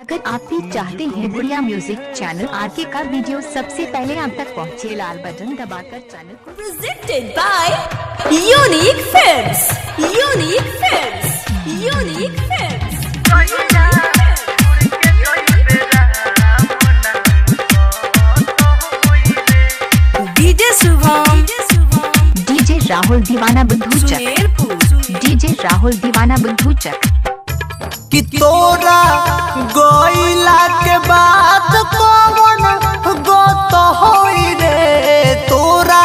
अगर आप भी चाहते हैं गुड़िया म्यूजिक चैनल आरके का वीडियो सबसे पहले आप तक पहुंचे, लाल बटन दबाकर चैनल को Presented by Unique Films. Unique Films. Unique Films. DJ Subham. DJ Rahul दीवाना बुद्धू चक, सुमेरपुर. डीजे राहुल दीवाना बुद्धू चक। कि तोरा गइला के बाद कौन गोत होई रे, तोरा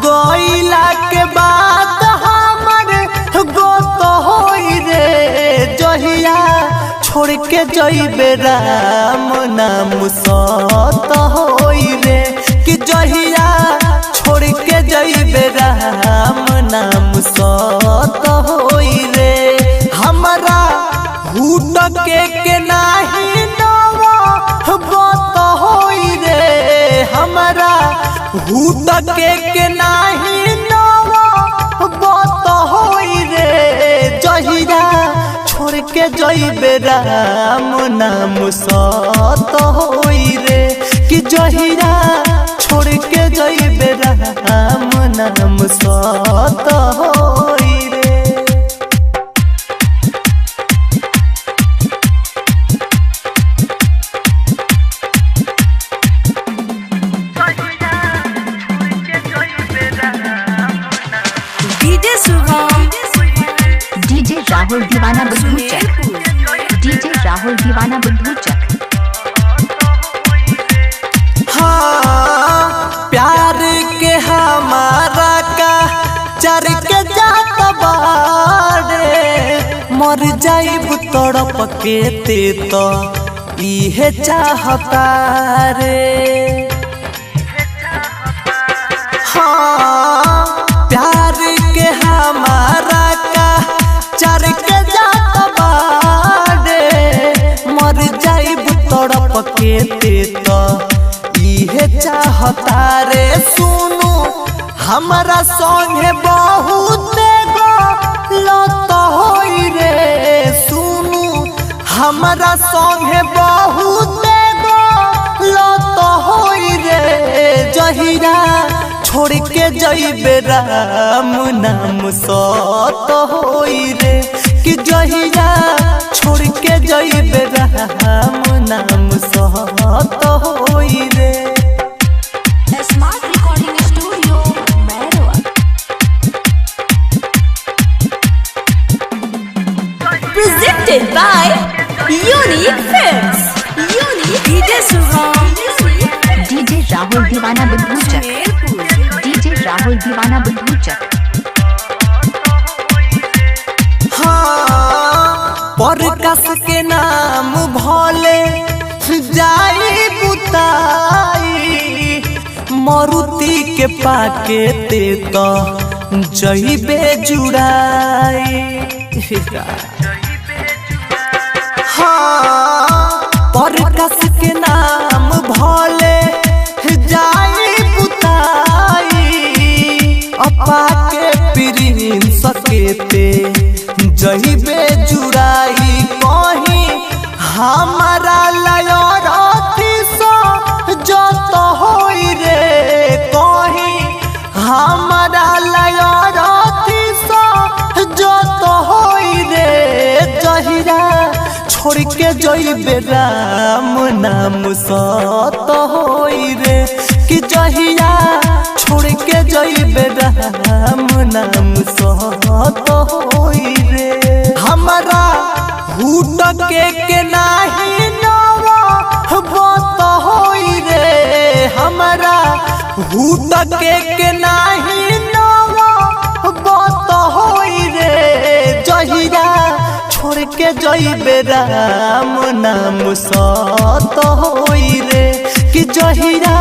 गइला के बाद हमर गोत होई रे, जहिया छोड़ के जइबे राम नाम सत होई रे, कि जहिया छोड़ के जइबे राम नाम सत होई रे, हमरा हुट के नाही नवा बात होई रे, हमरा हुट के नाही नवा बात होई रे, जहिया छोड़ के जइबे राम नाम सत होई रे, कि जहिया छोड़ के जइबे राम नाम सत होई रे। DJ Subham. डीजे राहुल दीवाना बुद्धू चक, सुमेरपुर. डीजे राहुल दीवाना बुद्धू चक। हाँ, प्यार के हमारा का चर के जात बारे, मर जाइब तड़प के ते तो इहे चाहता रे। हाँ, प्यार के हमारा का चर के जात बारे, मर जाइब तड़प के ते तो इहे चाहता रे। सुनू हमरा संगे बहुत लत होई रे, सुनू हमरा संगे बहुत लत होई रे, जहिया छोड़ के जइबे राम नाम सत होई रे, कि जहिया छोड़ के जइबे राम नाम सत होई रे। Smart Recording Studio, Merwa. Presented by Unique Films. Unique. DJ Subham. DJ Rahul दीवाना बुद्धू चक, सुमेरपुर. डीजे राहुल दीवाना बुद्धू चक। हाँ, प्रकाश के नाम भले जाई बुताई, मरुति के पाके ते तो जइबे जुड़ाई। हाँ, प्रकाश के नाम भले जाई बुताई, अपा के प्रिंस सकेते जइबे जुड़ाई, कहीं हमारा लयरती सो जत होई रे, कहीं हमारा लयरती सो जत होई रे, जहिया छोड़ के जइबे राम नाम सत होई रे, कि जहिया छोड़ के जइबे राम नाम सत होई रे, हमरा हुट के नाही नवा बात होई रे, हमरा हुट के नाही नवा बात होई रे, जहिया छोड़ के जइबे राम नाम सत होई रे, कि जहिया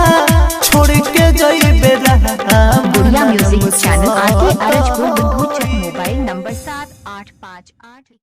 छोड़ के जइबे राम गुड़िया नाम म्यूजिक चैनल आरके सत अरजपुर बुद्धू चक। Mobile number 7858